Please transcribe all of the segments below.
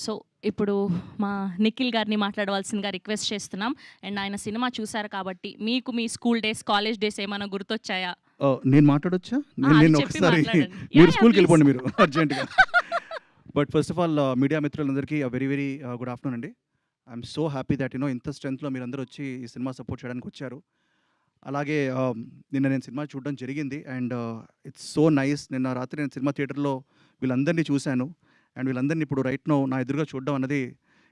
So ఇప్పుడు మా నిఖిల్ గారిని మాట్లాడవలసిందిగా రిక్వెస్ట్ చేస్తున్నాం. అండ్ ఆయన సినిమా చూసారు కాబట్టి మీకు మీ స్కూల్ డేస్, కాలేజ్ డేస్ ఏమైనా గుర్తొచ్చాయా? నేను మాట్లాడొచ్చా? అది నేను చెప్పి ఒకసారి మాట్లాడండి. మీరు స్కూల్కి ప్లీజ్. వెళ్ళిపోండి మీరు అర్జెంట్గా. But first of all media మిత్రులందరికీ వెరీ వెరీ గుడ్ ఆఫ్టర్నూన్ అండి. ఐఎమ్ సో హ్యాపీ దట్ ఇంత స్ట్రెంత్లో మీరందరూ వచ్చి ఈ సినిమా సపోర్ట్ చేయడానికి వచ్చారు. అలాగే నిన్న నేను సినిమా చూడడం జరిగింది అండ్ ఇట్స్ సో నైస్. నిన్న రాత్రి నేను సినిమా థియేటర్లో వీళ్ళందరినీ చూశాను అండ్ వీళ్ళందరినీ ఇప్పుడు రైట్ నో నా ఎదురుగా చూడడం అన్నది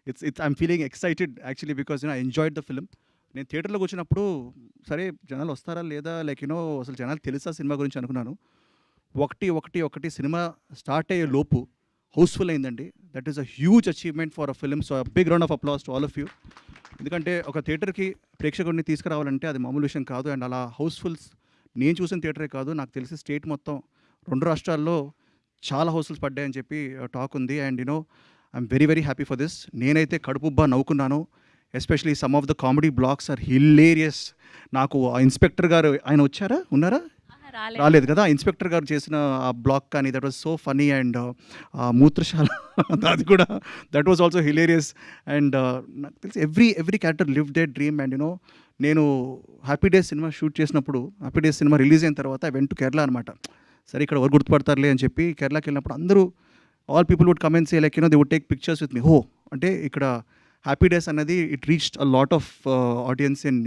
it's I'm feeling excited actually because I enjoyed the film. నేను థియేటర్లోకి వచ్చినప్పుడు సరే జనాలు వస్తారా లేదా లైక్ అసలు జనాలు తెలుసా సినిమా గురించి అనుకున్నాను. ఒకటి సినిమా స్టార్ట్ అయ్యే లోపు హౌస్ఫుల్ అయిందండి. That is a huge achievement for a film. So big round of applause to all of you. ఎందుకంటే ఒక థియేటర్కి ప్రేక్షకుడిని తీసుకురావాలంటే అది మామూలు విషయం కాదు. అండ్ అలా హౌస్ఫుల్స్ నేను చూసిన థియేటరే కాదు, నాకు తెలిసి స్టేట్ మొత్తం 2 రాష్ట్రాల్లో చాలా హౌస్ఫుల్స్ పడ్డాయని చెప్పి టాక్ ఉంది. And I'm very very happy for this. నేనైతే కడుపుబ్బా నవ్వుకున్నాను. Especially some of the comedy blocks are hilarious. నాకు ఆ ఇన్స్పెక్టర్ గారు ఆయన వచ్చారా, ఉన్నారా? రాలేదు కదా. ఇన్స్పెక్టర్ గారు చేసిన ఆ బ్లాక్ కానీ that was so funny. And మూత్రశాల అది కూడా that was also hilarious. And నాకు తెలిసి every character live their dream. And నేను హ్యాపీ డేస్ సినిమా షూట్ చేసినప్పుడు, హ్యాపీ డేస్ సినిమా రిలీజ్ అయిన తర్వాత ఐ వెంట్ టు కేరళ అనమాట. సరే ఇక్కడ ఎవరు గుర్తుపడతారులే అని చెప్పి కేరళకి వెళ్ళినప్పుడు అందరూ all people would come and say like they would take pictures with me. అంటే ఇక్కడ హ్యాపీ డేస్ అన్నది it reached a lot of audience in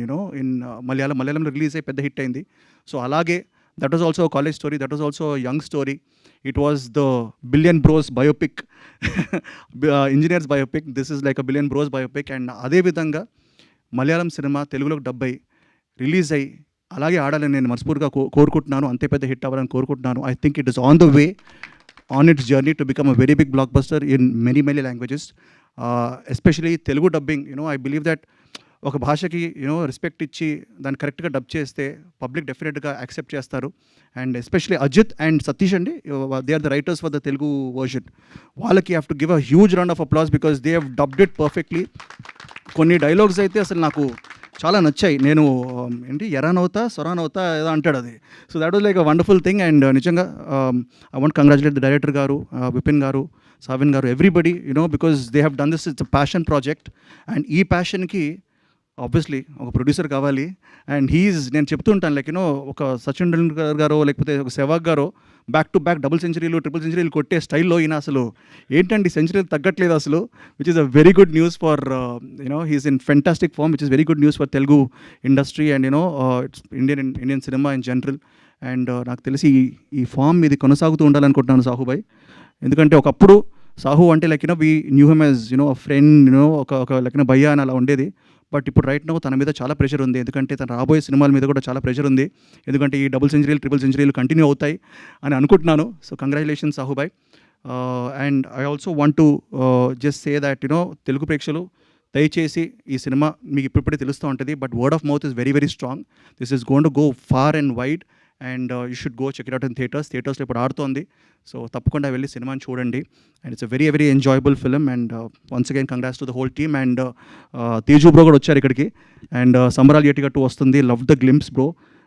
మలయాళంలో రిలీజ్ అయ్యి పెద్ద హిట్ అయింది. సో అలాగే that was also college story, that was also young story. It was the billion bros biopic, engineers biopic. This is like a billion bros biopic. And అదేవిధంగా Malayalam cinema తెలుగులోకి dub అయ్యి release అయ్యి అలాగే ఆడాలని నేను మనస్ఫూర్తిగా కోరుకుంటున్నాను. అంతే పెద్ద హిట్ అవ్వాలని కోరుకుంటున్నాను. I think it is on the way, on its journey to become a very big blockbuster in many languages. Especially Telugu dubbing. I believe that ఒక భాషకి రెస్పెక్ట్ ఇచ్చి దాన్ని కరెక్ట్గా డబ్ చేస్తే పబ్లిక్ డెఫినెట్గా యాక్సెప్ట్ చేస్తారు. And especially Ajith and Satish అండి, they are the writers for the Telugu version. వాళ్ళకి have to give a huge round of applause because they have dubbed it perfectly. కొన్ని డైలాగ్స్ అయితే అసలు నాకు చాలా నచ్చాయి. నేను ఎరానవుతా సొరానవుతా ఏదో అంటాడు అది. So that was like a wonderful thing. And నిజంగా I want congratulate the director గారు, Vipin garu, Savin garu, everybody because they have done this. It's a passion project. And ఈ ప్యాషన్కి ఆబ్వియస్లీ ఒక ప్రొడ్యూసర్ కావాలి. అండ్ నేను చెప్తుంటాను లైక్ ఒక సచిన్ టెండూల్కర్ గారో లేకపోతే ఒక సెవాగ్ గారో బ్యాక్ టు బ్యాక్ డబుల్ సెంచరీలు, ట్రిపుల్ సెంచరీలు కొట్టే స్టైల్లో ఈయన అసలు ఏంటండి సెంచరీలు తగ్గట్లేదు అసలు, which is a very good news for his in fantastic form, which is very good news for Telugu industry and its Indian cinema in general. అండ్ నాకు తెలిసి ఈ ఫామ్ ఇది కొనసాగుతూ ఉండాలనుకుంటున్నాను సాహుబాయ్. ఎందుకంటే ఒకప్పుడు సాహు అంటే like we knew him as a friend, ఒక లైక్ భయ్యా అని అలా ఉండేది. బట్ ఇప్పుడు రైట్ నో తన మీద చాలా ప్రెషర్ ఉంది. ఎందుకంటే తన రాబోయే సినిమాల మీద కూడా చాలా ప్రెషర్ ఉంది. ఎందుకంటే ఈ డబుల్ సెంచరీలు, ట్రిపుల్ సెంచరీలు కంటిన్యూ అవుతాయి అని అనుకుంటున్నాను. సో కంగ్రాచులేషన్స్ సాహుబాయ్. And I also want to just say that Telugu ప్రేక్షకులు దయచేసి ఈ సినిమా మీకు ఇప్పుడిప్పుడే తెలుస్తూ ఉంటుంది. But word of mouth is very very strong. This is going to go far and wide. And you should go check it out in థియేటర్స్లో ఇప్పుడు ఆడుతోంది. సో తప్పకుండా వెళ్ళి సినిమాని చూడండి. And it's a very very enjoyable film. And once again congrats to the whole team. And Teju bro కూడా వచ్చారు ఇక్కడికి. అండ్ సంబరాలు ఎటిగట్టు వస్తుంది, love the glimpse bro.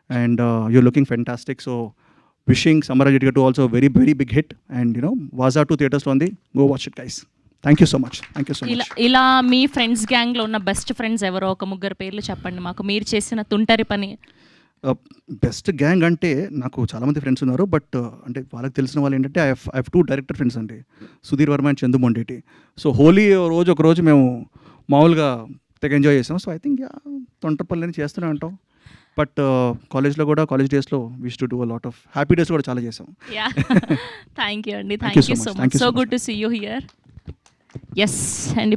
And you're looking fantastic. So wishing Sambaralu Yetigattu also very very big hit. And వాజా 2 థియేటర్స్లో ఉంది. Go watch it guys. Thank you so much. ఇలా మీ friends గ్యాంగ్లో ఉన్న బెస్ట్ ఫ్రెండ్స్ ఎవరో ఒక 3 పేర్లు చెప్పండి మాకు, మీరు చేసిన తుంటరి పని. బెస్ట్ గ్యాంగ్ అంటే నాకు చాలామంది ఫ్రెండ్స్ ఉన్నారు. బట్ అంటే వాళ్ళకి తెలిసిన వాళ్ళు ఏంటంటే ఐ హ్యావ్ 2 డైరెక్టర్ ఫ్రెండ్స్ అండి, సుధీర్ వర్మ అండ్ చందు మొండేటి. సో హోలీ ఒకరోజు మేము మామూలుగా తెగ ఎంజాయ్ చేసాం. సో ఐ థింక్ తొంటపల్లిని చేస్తూనే ఉంటాం. బట్ కాలేజ్లో కూడా కాలేజ్ డేస్లో we used to do a lot of happy days కూడా చాలా చేసాం. థ్యాంక్ యూ అండి. Thank you so much. So good to see you here. Yes అండి.